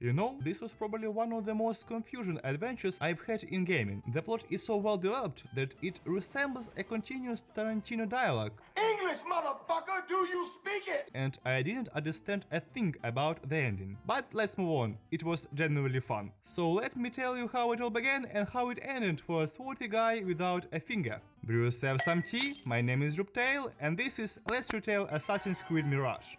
You know, this was probably one of the most confusing adventures I've had in gaming. The plot is so well developed that it resembles a continuous Tarantino dialogue. English, motherfucker, do you speak it? And I didn't understand a thing about the ending. But let's move on, it was genuinely fun. So let me tell you how it all began and how it ended for a swarthy guy without a finger. Brew yourself some tea, my name is Ryptail, and this is Let's Retell Assassin's Creed Mirage.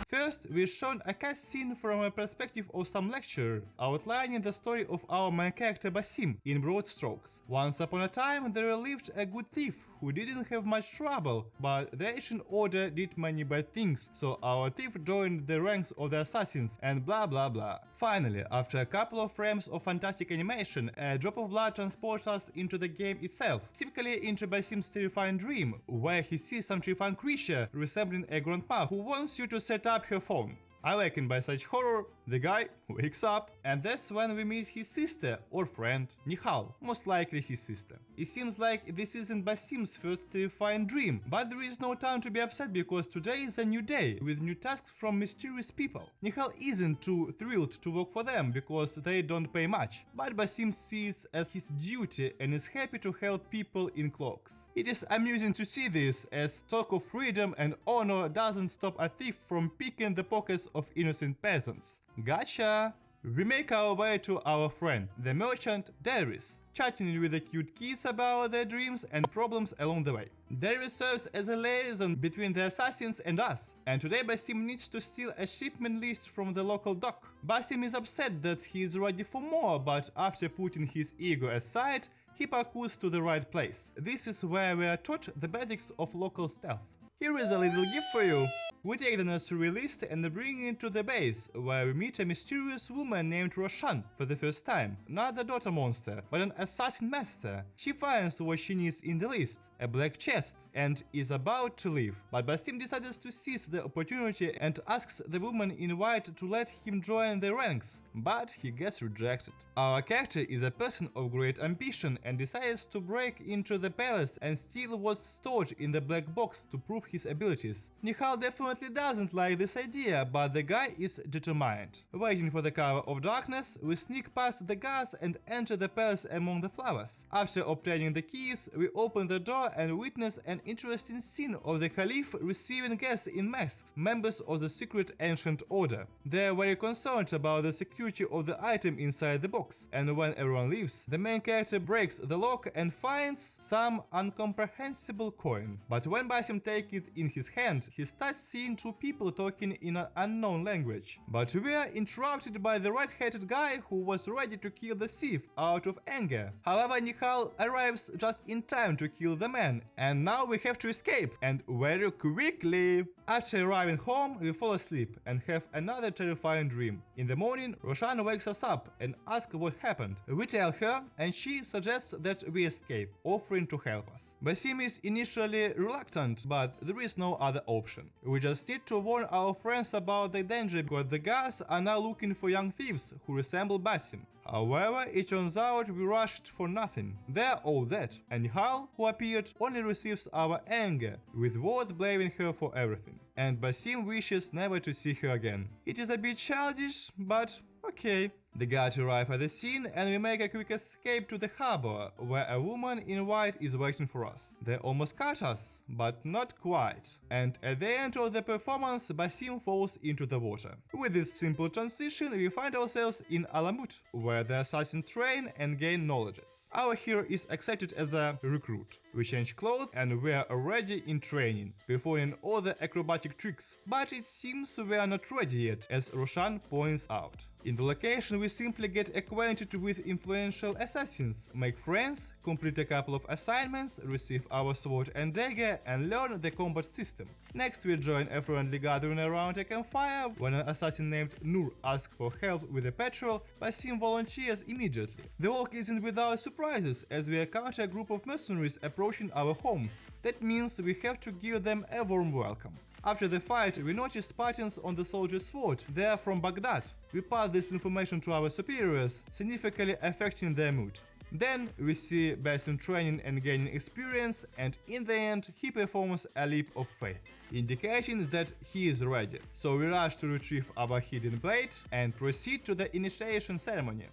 First, we're shown a cutscene from a perspective of some lecturer, outlining the story of our main character Basim in broad strokes. Once upon a time there lived a good thief who didn't have much trouble, but the ancient order did many bad things, so our thief joined the ranks of the assassins and blah blah blah. Finally, after a couple of frames of fantastic animation, a drop of blood transports us into the game itself, specifically into Basim's terrifying dream, where he sees some terrifying creature resembling a grandma who wants you to set up her phone. Awakened by such horror, the guy wakes up, and that's when we meet his sister or friend, Nihal, most likely his sister. It seems like this isn't Basim's first terrifying dream, but there is no time to be upset because today is a new day with new tasks from mysterious people. Nihal isn't too thrilled to work for them because they don't pay much, but Basim sees as his duty and is happy to help people in cloaks. It is amusing to see this, as talk of freedom and honor doesn't stop a thief from picking the pockets of innocent peasants. Gotcha! We make our way to our friend, the merchant Darius, chatting with the cute kids about their dreams and problems along the way. Darius serves as a liaison between the assassins and us, and today Basim needs to steal a shipment list from the local dock. Basim is upset that he is ready for more, but after putting his ego aside, he parkours to the right place. This is where we are taught the basics of local stealth. Here is a little gift for you. We take the nursery list and bring it to the base, where we meet a mysterious woman named Roshan for the first time. Not the daughter monster, but an assassin master. She finds what she needs in the list, a black chest, and is about to leave. But Basim decides to seize the opportunity and asks the woman in white to let him join the ranks, but he gets rejected. Our character is a person of great ambition and decides to break into the palace and steal what's stored in the black box to prove his abilities. Nihal definitely doesn't like this idea, but the guy is determined. Waiting for the cover of darkness, we sneak past the guards and enter the palace among the flowers. After obtaining the keys, we open the door and witness an interesting scene of the Caliph receiving guests in masks, members of the secret ancient order. They are very concerned about the security of the item inside the box, and when everyone leaves, the main character breaks the lock and finds some incomprehensible coin. But when Basim takes it in his hand, he starts seeing two people talking in an unknown language. But we are interrupted by the red-headed guy who was ready to kill the thief out of anger. However, Nihal arrives just in time to kill the man, and now we have to escape, and very quickly. After arriving home, we fall asleep and have another terrifying dream. In the morning, Roshan wakes us up and asks what happened. We tell her, and she suggests that we escape, offering to help us. Basim is initially reluctant, but there is no other option. We just need to warn our friends about the danger because the guards are now looking for young thieves who resemble Basim. However, it turns out we rushed for nothing. They're all dead, and Nihal, who appeared, only receives our anger, with words blaming her for everything. And Basim wishes never to see her again. It is a bit childish, but okay. The guards arrive at the scene and we make a quick escape to the harbor, where a woman in white is waiting for us. They almost caught us, but not quite. And at the end of the performance, Basim falls into the water. With this simple transition, we find ourselves in Alamut, where the assassins train and gain knowledges. Our hero is accepted as a recruit. We change clothes and we are already in training, performing all the acrobatic tricks. But it seems we are not ready yet, as Roshan points out. In the location, we simply get acquainted with influential assassins, make friends, complete a couple of assignments, receive our sword and dagger, and learn the combat system. Next, we join a friendly gathering around a campfire. When an assassin named Nur asks for help with a patrol, Basim volunteers immediately. The walk isn't without surprises, as we encounter a group of mercenaries approaching our homes. That means we have to give them a warm welcome. After the fight, we notice patterns on the soldier's sword. They are from Baghdad. We pass this information to our superiors, significantly affecting their mood. Then we see Basim training and gaining experience, and in the end he performs a leap of faith. indicating that he is ready. So we rush to retrieve our hidden blade and proceed to the initiation ceremony.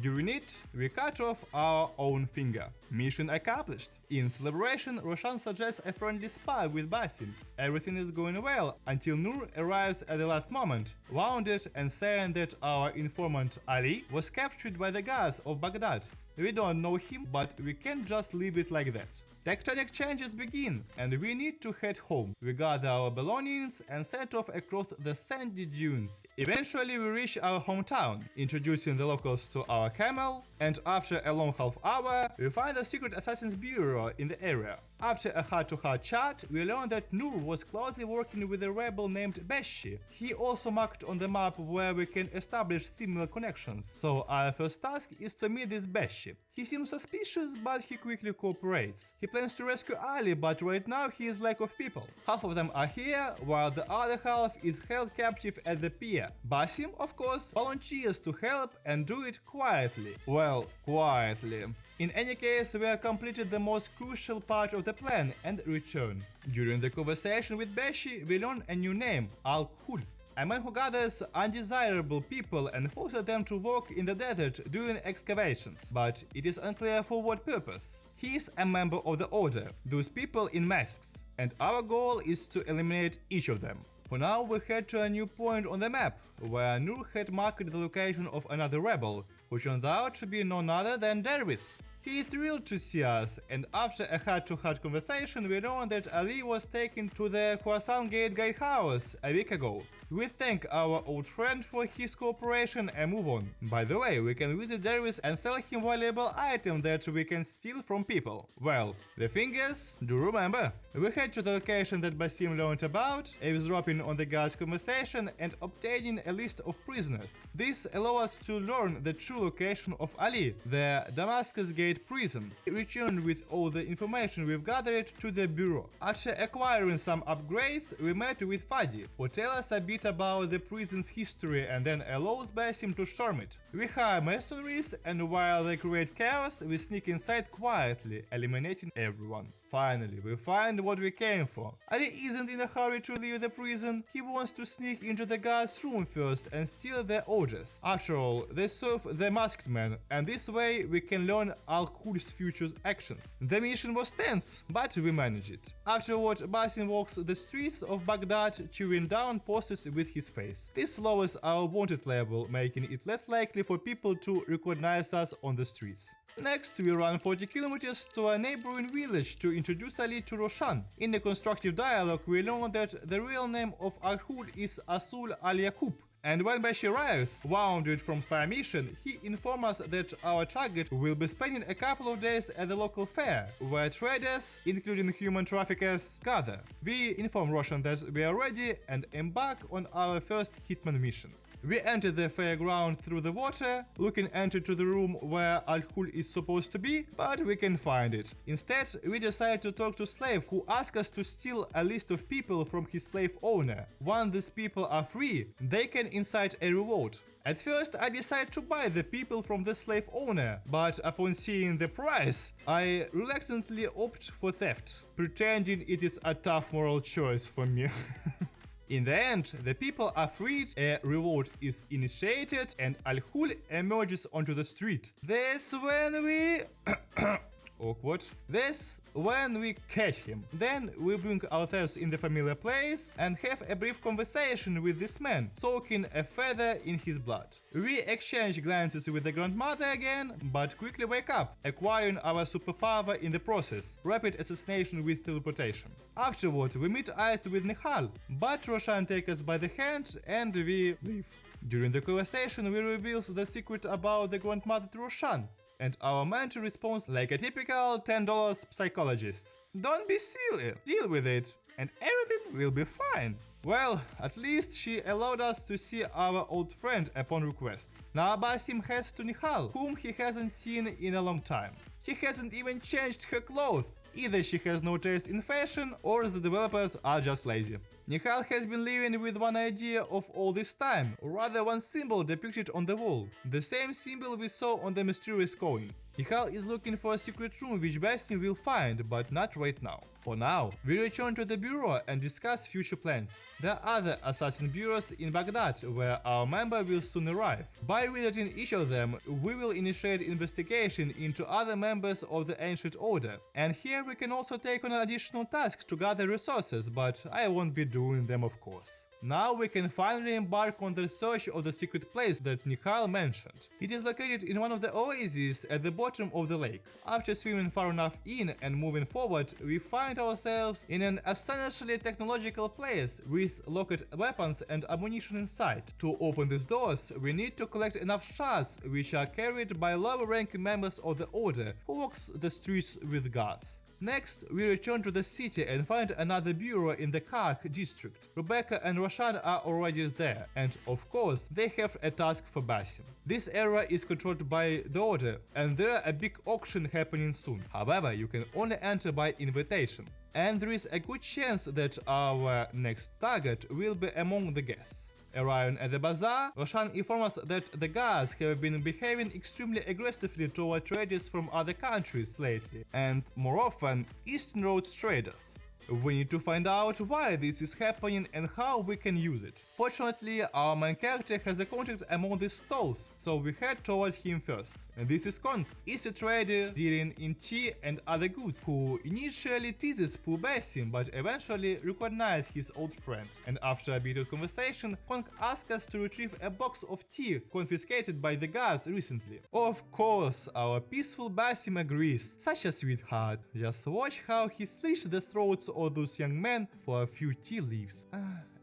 During it, we cut off our own finger. Mission accomplished. In celebration, Roshan suggests a friendly spy with Basim. Everything is going well until Nur arrives at the last moment, wounded and saying that our informant Ali was captured by the guards of Baghdad. We don't know him, but we can't just leave it like that. Tectonic changes begin, and we need to head home. We gather our belongings and set off across the sandy dunes. Eventually we reach our hometown, introducing the locals to our camel, and after a long half hour, we find the secret assassin's bureau in the area. After a heart-to-heart chat, we learn that Nur was closely working with a rebel named Beshi. He also marked on the map where we can establish similar connections, so our first task is to meet this Beshi. He seems suspicious, but he quickly cooperates. He plans to rescue Ali, but right now he is lack of people. Half of them are here, while the other half is held captive at the pier. Basim, of course, volunteers to help and do it quietly. Well, quietly. In any case, we have completed the most crucial part of the plan and return. During the conversation with Beshi, we learn a new name, Al-Khul, a man who gathers undesirable people and forces them to work in the desert during excavations, but it is unclear for what purpose. He is a member of the Order, those people in masks, and our goal is to eliminate each of them. For now, we head to a new point on the map, where Nur had marked the location of another rebel, who turns out to be none other than Dervis. He is thrilled to see us, and after a heart-to-heart conversation, we learn that Ali was taken to the Khorasan Gate Guidehouse a week ago. We thank our old friend for his cooperation and move on. By the way, we can visit Dervis and sell him valuable items that we can steal from people. Well, the thing is, do remember, we head to the location that Basim learned about, eavesdropping on the guard's conversation and obtaining a list of prisoners. This allows us to learn the true location of Ali, the Damascus Gate prison. We return with all the information we've gathered to the bureau. After acquiring some upgrades, we met with Fadi, who tells us a bit about the prison's history and then allows Basim to storm it. We hire mercenaries, and while they create chaos, we sneak inside quietly, eliminating everyone. Finally, we find what we came for. Ali isn't in a hurry to leave the prison. He wants to sneak into the guard's room first and steal their orders. After all, they serve the masked man, and this way we can learn Al-Khul's future actions. The mission was tense, but we managed it. Afterward, Basim walks the streets of Baghdad, chewing down posters with his face. This lowers our wanted level, making it less likely for people to recognize us on the streets. Next, we run 40 kilometers to a neighboring village to introduce Ali to Roshan. In the constructive dialogue, we learn that the real name of Al-Khul is Asul al-Yaqub. And when Beshi arrives, wounded from spy mission, he informs us that our target will be spending a couple of days at the local fair, where traders, including human traffickers, gather. We inform Roshan that we are ready and embark on our first hitman mission. We enter the fairground through the water, looking enter to the room where Al-Khul is supposed to be, but we can't find it. Instead, we decide to talk to slave who asks us to steal a list of people from his slave owner. Once these people are free, they can incite a reward. At first, I decide to buy the people from the slave owner, but upon seeing the price, I reluctantly opt for theft, pretending it is a tough moral choice for me. In the end, the people are freed, a reward is initiated, and Al-Khul emerges onto the street. That's when we... Awkward. That's when we catch him. Then we bring ourselves in the familiar place and have a brief conversation with this man, soaking a feather in his blood. We exchange glances with the grandmother again, but quickly wake up, acquiring our superpower in the process, rapid assassination with teleportation. Afterward, we meet eyes with Nihal, but Roshan takes us by the hand and we leave. During the conversation, we reveal the secret about the grandmother to Roshan, and our mentor responds like a typical $10 psychologist. Don't be silly, deal with it, and everything will be fine. Well, at least she allowed us to see our old friend upon request. Now Basim heads to Nihal, whom he hasn't seen in a long time. She hasn't even changed her clothes. Either she has no taste in fashion, or the developers are just lazy. Nihal has been living with one idea of all this time, or rather one symbol depicted on the wall. The same symbol we saw on the mysterious coin. Nihal is looking for a secret room which Basim will find, but not right now. For now, we return to the bureau and discuss future plans. There are other assassin bureaus in Baghdad where our member will soon arrive. By visiting each of them, we will initiate investigation into other members of the Ancient Order. And here we can also take on additional tasks to gather resources, but I won't be doing them of course. Now we can finally embark on the search of the secret place that Nihal mentioned. It is located in one of the oases at the bottom of the lake. After swimming far enough in and moving forward, we find ourselves in an astonishingly technological place with locked weapons and ammunition inside. To open these doors, we need to collect enough shards, which are carried by lower-ranking members of the Order, who walks the streets with guards. Next, we return to the city and find another bureau in the Kark district. Rebecca and Roshan are already there, and of course, they have a task for Basim. This area is controlled by the Order, and there is a big auction happening soon. However, you can only enter by invitation. And there is a good chance that our next target will be among the guests. Arriving at the bazaar, Roshan informs us that the guards have been behaving extremely aggressively toward traders from other countries lately, and more often, Eastern Road traders. We need to find out why this is happening and how we can use it. Fortunately, our main character has a contact among these stalls, so we head toward him first. And this is Kong, East trader dealing in tea and other goods, who initially teases poor Basim but eventually recognizes his old friend. And after a bit of conversation, Kong asks us to retrieve a box of tea confiscated by the guards recently. Of course, our peaceful Basim agrees. Such a sweetheart. Just watch how he slits the throats of those young men for a few tea leaves.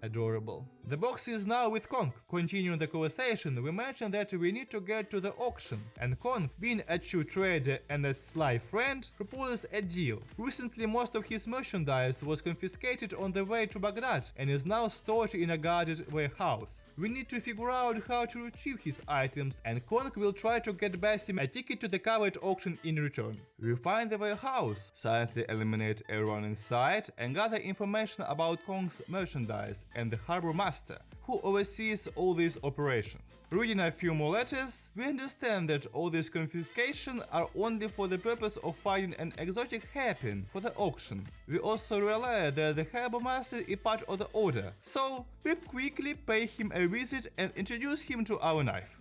Adorable. The box is now with Kong. Continuing the conversation, we mentioned that we need to get to the auction, and Kong, being a true trader and a sly friend, proposes a deal. Recently, most of his merchandise was confiscated on the way to Baghdad and is now stored in a guarded warehouse. We need to figure out how to retrieve his items, and Kong will try to get Basim a ticket to the covered auction in return. We find the warehouse, silently eliminate everyone inside, and gather information about Kong's merchandise and the harbor master, who oversees all these operations. Reading a few more letters, we understand that all these confiscations are only for the purpose of finding an exotic hairpin for the auction. We also realize that the harbor master is part of the Order, so we quickly pay him a visit and introduce him to our knife.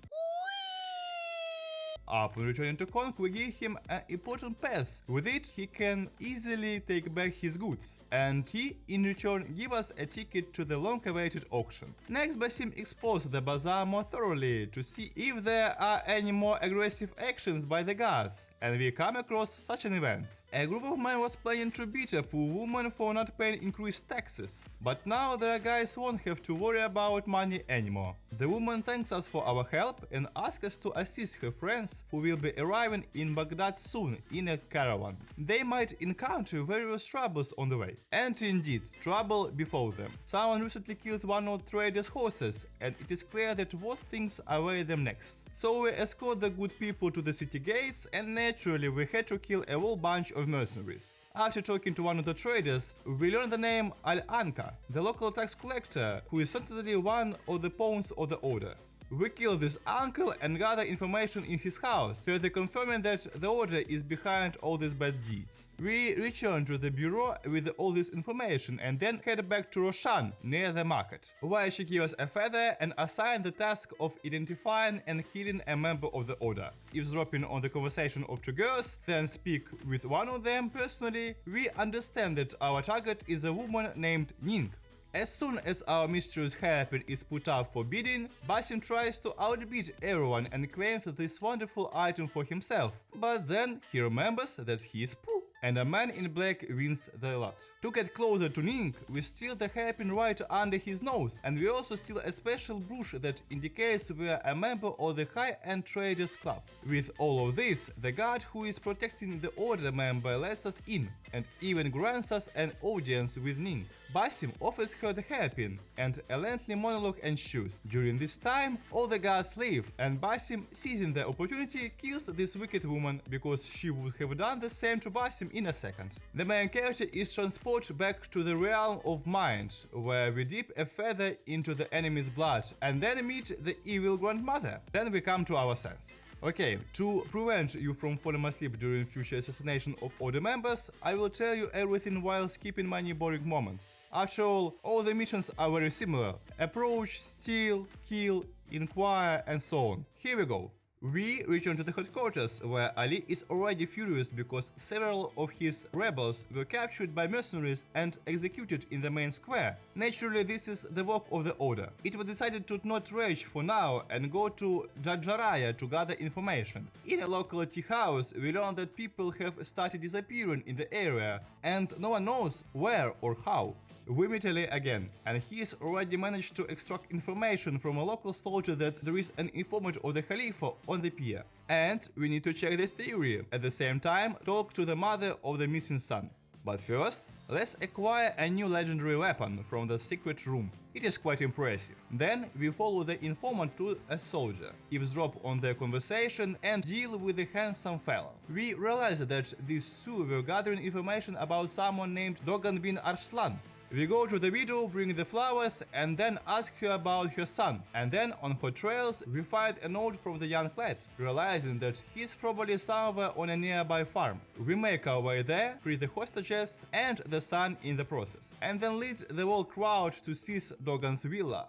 Upon returning to Kong, we give him an important pass. With it, he can easily take back his goods, and he, in return, gives us a ticket to the long-awaited auction. Next, Basim explores the bazaar more thoroughly to see if there are any more aggressive actions by the guards, and we come across such an event. A group of men was planning to beat a poor woman for not paying increased taxes, but now their guys won't have to worry about money anymore. The woman thanks us for our help and asks us to assist her friends who will be arriving in Baghdad soon in a caravan. They might encounter various troubles on the way. And indeed, trouble before them. Someone recently killed one of the traders' horses, and it is clear that what things await them next. So we escort the good people to the city gates, and naturally we had to kill a whole bunch of mercenaries. After talking to one of the traders, we learn the name Al-Anka, the local tax collector, who is certainly one of the pawns of the Order. We kill this uncle and gather information in his house, further confirming that the Order is behind all these bad deeds. We return to the bureau with all this information and then head back to Roshan, near the market, where she gives us a feather and assigns the task of identifying and killing a member of the Order. Eavesdropping on the conversation of two girls, then speak with one of them personally, we understand that our target is a woman named Ning. As soon as our mysterious hairpin is put up for bidding, Basim tries to outbid everyone and claims this wonderful item for himself, but then he remembers that he is poor, and a man in black wins the lot. To get closer to Ning, we steal the hairpin right under his nose, and we also steal a special brooch that indicates we are a member of the high-end traders club. With all of this, the guard who is protecting the Order member lets us in, and even grants us an audience with Ning. Basim offers her the hairpin, and a lengthy monologue ensues. During this time, all the guards leave, and Basim, seizing the opportunity, kills this wicked woman because she would have done the same to Basim in a second. The main character is transported back to the realm of mind, where we dip a feather into the enemy's blood and then meet the evil grandmother. Then we come to our sense. Okay, to prevent you from falling asleep during future assassination of order members, I will tell you everything while skipping many boring moments. After all the missions are very similar: approach, steal, kill, inquire, and so on. Here we go. We return to the headquarters, where Ali is already furious because several of his rebels were captured by mercenaries and executed in the main square. Naturally, this is the work of the Order. It was decided to not rage for now and go to Jajaraya to gather information. In a local tea house, we learn that people have started disappearing in the area, and no one knows where or how. We meet Ali again, and he's already managed to extract information from a local soldier that there is an informant of the Khalifa on the pier. And we need to check the theory, at the same time talk to the mother of the missing son. But first, let's acquire a new legendary weapon from the secret room. It is quite impressive. Then we follow the informant to a soldier, eavesdrop on their conversation and deal with the handsome fellow. We realize that these two were gathering information about someone named Dogan bin Arslan. We go to the widow, bring the flowers, and then ask her about her son. And then on her trails, we find a note from the young lad, realizing that he's probably somewhere on a nearby farm. We make our way there, free the hostages and the son in the process, and then lead the whole crowd to seize Dogan's villa.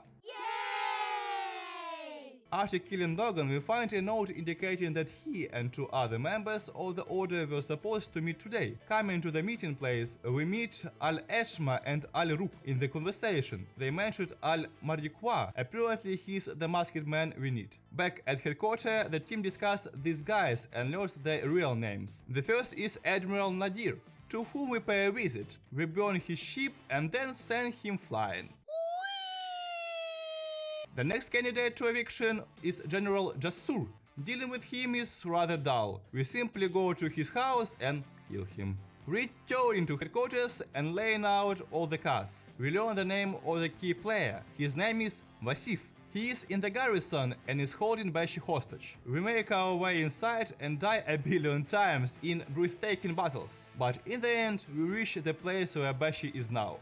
After killing Dogan, we find a note indicating that he and two other members of the Order were supposed to meet today. Coming to the meeting place, we meet Al-Eshma and Al-Ruk. In the conversation, they mentioned Al-Marikwa. Apparently, he's the masked man we need. Back at headquarters, the team discussed these guys and learned their real names. The first is Admiral Nadir, to whom we pay a visit. We burn his ship and then send him flying. The next candidate to eviction is General Jasur. Dealing with him is rather dull. We simply go to his house and kill him. Returning to headquarters and laying out all the cards. We learn the name of the key player. His name is Basim. He is in the garrison and is holding Bashi hostage. We make our way inside and die a billion times in breathtaking battles. But in the end, we reach the place where Bashi is now.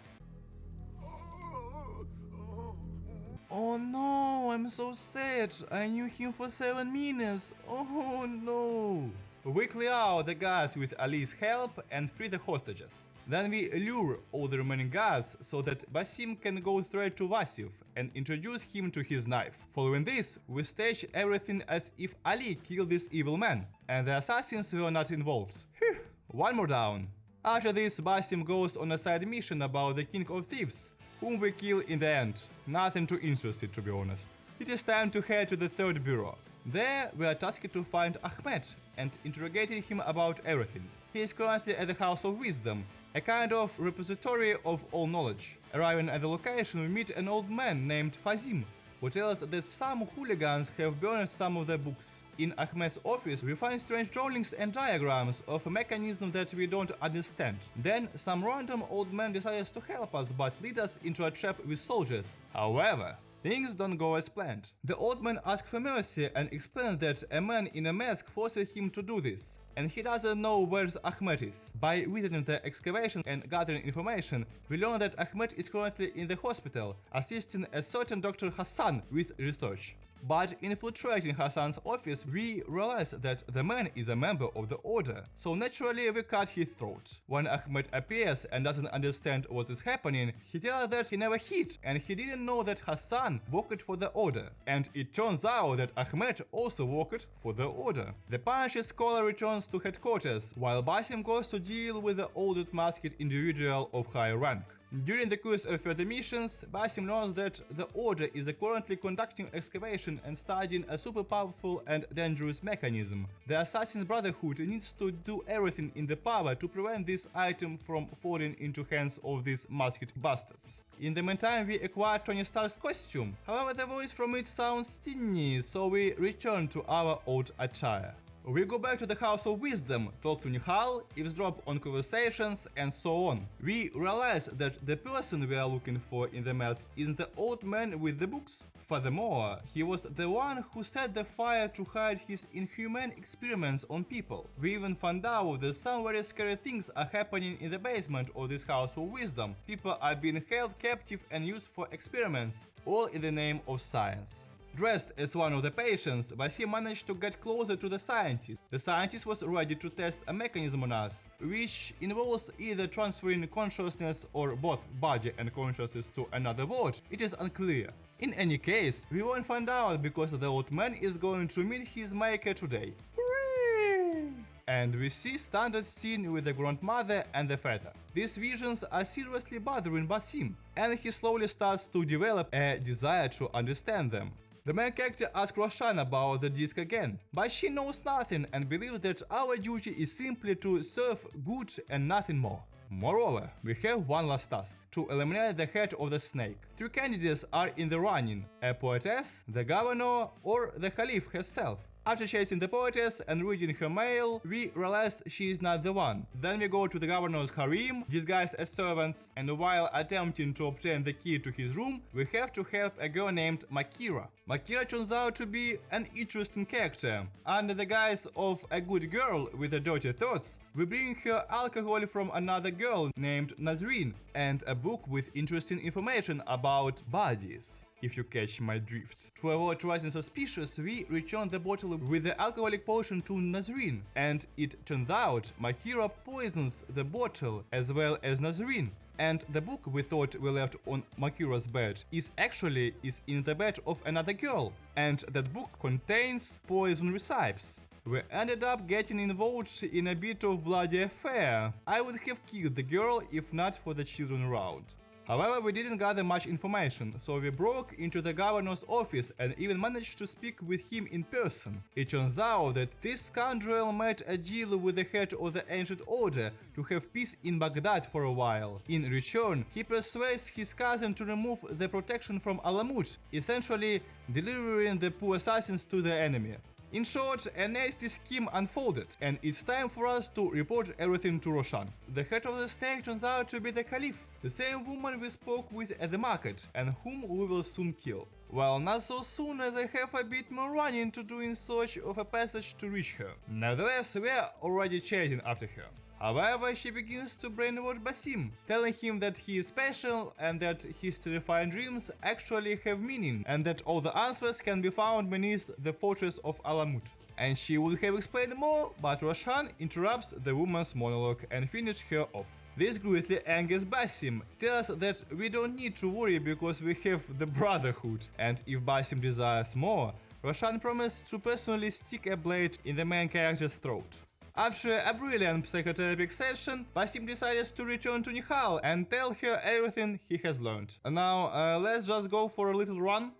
Oh no, I'm so sad. I knew him for 7 minutes. Oh no. We clear out the guards with Ali's help and free the hostages. Then we lure all the remaining guards so that Basim can go straight to Vasif and introduce him to his knife. Following this, we stage everything as if Ali killed this evil man, and the assassins were not involved. Phew, one more down. After this, Basim goes on a side mission about the King of Thieves, whom we kill in the end. Nothing too interesting, to be honest. It is time to head to the third bureau. There we are tasked to find Ahmed and interrogating him about everything. He is currently at the House of Wisdom, a kind of repository of all knowledge. Arriving at the location, we meet an old man named Fazim, who tells us that some hooligans have burned some of the books. In Ahmed's office, we find strange drawings and diagrams of a mechanism that we don't understand. Then, some random old man decides to help us but lead us into a trap with soldiers. However, things don't go as planned. The old man asks for mercy and explains that a man in a mask forces him to do this, and he doesn't know where Ahmed is. By visiting the excavation and gathering information, we learn that Ahmed is currently in the hospital, assisting a certain Dr. Hassan with research. But infiltrating Hassan's office, we realize that the man is a member of the Order, so naturally we cut his throat. When Ahmed appears and doesn't understand what is happening, he tells us that he never hit and he didn't know that Hassan worked for the Order. And it turns out that Ahmed also worked for the Order. The Punisher scholar returns to headquarters, while Basim goes to deal with the old masked individual of high rank. During the course of further missions, Basim learns that the Order is currently conducting excavation and studying a super powerful and dangerous mechanism. The Assassin Brotherhood needs to do everything in their power to prevent this item from falling into hands of these masked bastards. In the meantime, we acquire Tony Stark's costume. However, the voice from it sounds tinny, so we return to our old attire. We go back to the House of Wisdom, talk to Nihal, eavesdrop on conversations, and so on. We realize that the person we are looking for in the mask isn't the old man with the books. Furthermore, he was the one who set the fire to hide his inhuman experiments on people. We even found out that some very scary things are happening in the basement of this House of Wisdom. People are being held captive and used for experiments, all in the name of science. Dressed as one of the patients, Basim managed to get closer to the scientist. The scientist was ready to test a mechanism on us, which involves either transferring consciousness or both body and consciousness to another world. It is unclear. In any case, we won't find out because the old man is going to meet his maker today. Hooray! And we see standard scene with the grandmother and the father. These visions are seriously bothering Basim, and he slowly starts to develop a desire to understand them. The main character asks Roshan about the disc again, but she knows nothing and believes that our duty is simply to serve good and nothing more. Moreover, we have one last task: to eliminate the head of the snake. 3 candidates are in the running: a poetess, the governor, or the caliph herself. After chasing the poetess and reading her mail, we realize she is not the one. Then we go to the governor's harem, disguised as servants, and while attempting to obtain the key to his room, we have to help a girl named Makira. Makira turns out to be an interesting character. Under the guise of a good girl with dirty thoughts, we bring her alcohol from another girl named Nazreen, and a book with interesting information about bodies, if you catch my drift. To avoid rising suspicious, we return the bottle with the alcoholic potion to Nazreen, and it turns out Makira poisons the bottle as well as Nazreen. And the book we thought we left on Makira's bed is actually in the bed of another girl, and that book contains poison recipes. We ended up getting involved in a bit of bloody affair. I would have killed the girl if not for the children around. However, we didn't gather much information, so we broke into the governor's office and even managed to speak with him in person. It turns out that this scoundrel made a deal with the head of the ancient order to have peace in Baghdad for a while. In return, he persuades his cousin to remove the protection from Alamut, essentially delivering the poor assassins to the enemy. In short, a nasty scheme unfolded, and it's time for us to report everything to Roshan. The head of the snake turns out to be the caliph, the same woman we spoke with at the market, and whom we will soon kill. Well, not so soon, as I have a bit more running to do in search of a passage to reach her. Nevertheless, we are already chasing after her. However, she begins to brainwash Basim, telling him that he is special and that his terrifying dreams actually have meaning, and that all the answers can be found beneath the fortress of Alamut. And she would have explained more, but Roshan interrupts the woman's monologue and finishes her off. This greatly angers Basim, tells us that we don't need to worry because we have the Brotherhood, and if Basim desires more, Roshan promises to personally stick a blade in the main character's throat. After a brilliant psychotherapy session, Basim decides to return to Nihal and tell her everything he has learned. Now, let's just go for a little run.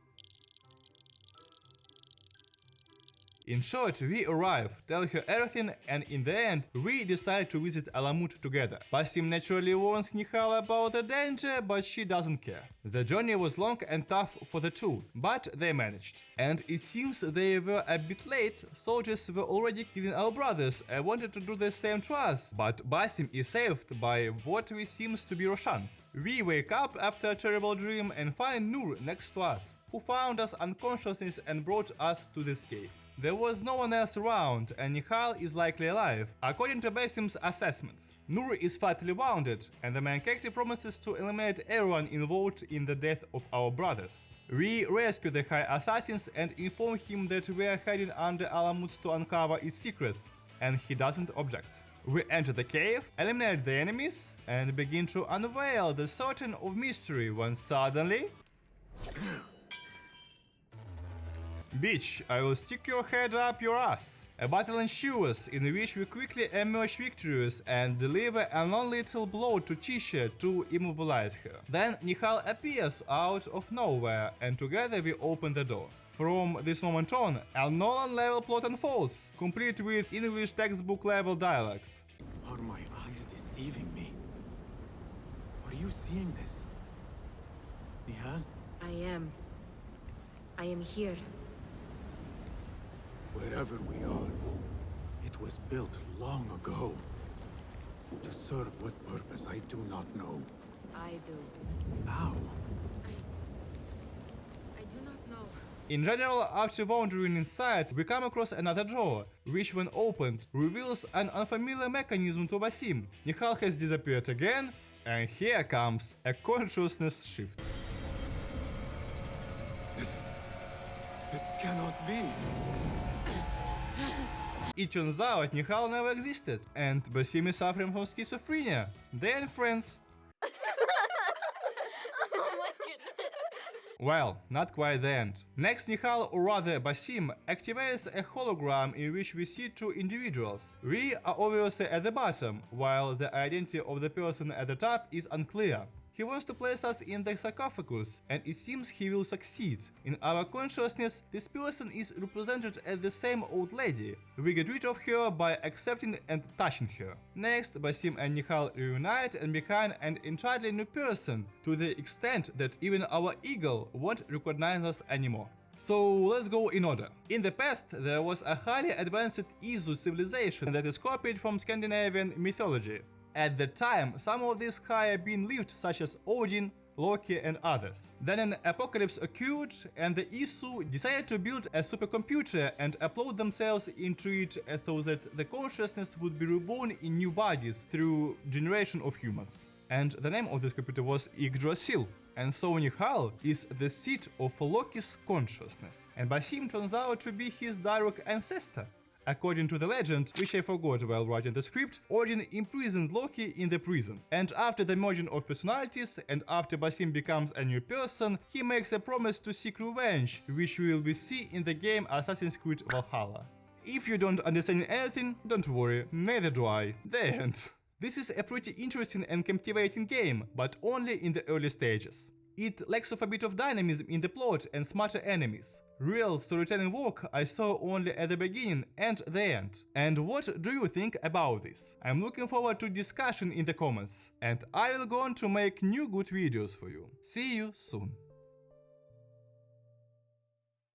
In short, we arrive, tell her everything, and in the end, we decide to visit Alamut together. Basim naturally warns Nihal about the danger, but she doesn't care. The journey was long and tough for the two, but they managed. And it seems they were a bit late. Soldiers were already killing our brothers and wanted to do the same to us, but Basim is saved by what we seems to be Roshan. We wake up after a terrible dream and find Nur next to us, who found us unconscious and brought us to this cave. There was no one else around, and Nihal is likely alive. According to Basim's assessments, Nur is fatally wounded, and the main character promises to eliminate everyone involved in the death of our brothers. We rescue the High Assassins and inform him that we are heading under Alamut to uncover its secrets, and he doesn't object. We enter the cave, eliminate the enemies, and begin to unveil the curtain of mystery when suddenly... Bitch, I will stick your head up your ass. A battle ensues, in which we quickly emerge victorious and deliver a non-lethal blow to Tisha to immobilize her. Then Nihal appears out of nowhere, and together we open the door. From this moment on, a Nolan level plot unfolds, complete with English textbook level dialogues. Are my eyes deceiving me? Are you seeing this? Nihal? I am here. Wherever we are, was built long ago. To serve what purpose, I do not know. I do. How? I do not know. In general, after wandering inside, we come across another drawer, which when opened, reveals an unfamiliar mechanism to Basim. Nihal has disappeared again, and here comes a consciousness shift. It cannot be. It turns out Nihal never existed, and Basim is suffering from schizophrenia. They are friends. Oh my goodness. Well, not quite the end. Next, Nihal, or rather Basim, activates a hologram in which we see two individuals. We are obviously at the bottom, while the identity of the person at the top is unclear. He wants to place us in the sarcophagus, and it seems he will succeed. In our consciousness, this person is represented as the same old lady. We get rid of her by accepting and touching her. Next, Basim and Nihal reunite and become an entirely new person, to the extent that even our eagle won't recognize us anymore. So let's go in order. In the past, there was a highly advanced Izu civilization that is copied from Scandinavian mythology. At the time, some of these higher beings lived, such as Odin, Loki and others. Then an apocalypse occurred, and the Isu decided to build a supercomputer and upload themselves into it so that the consciousness would be reborn in new bodies through generation of humans. And the name of this computer was Yggdrasil. And so Nihal is the seat of Loki's consciousness, and Basim turns out to be his direct ancestor. According to the legend, which I forgot while writing the script, Odin imprisoned Loki in the prison. And after the merging of personalities, and after Basim becomes a new person, he makes a promise to seek revenge, which we will see in the game Assassin's Creed Valhalla. If you don't understand anything, don't worry, neither do I. The end. This is a pretty interesting and captivating game, but only in the early stages. It lacks of a bit of dynamism in the plot and smarter enemies. Real storytelling work I saw only at the beginning and the end. And what do you think about this? I'm looking forward to discussion in the comments, and I will go on to make new good videos for you. See you soon.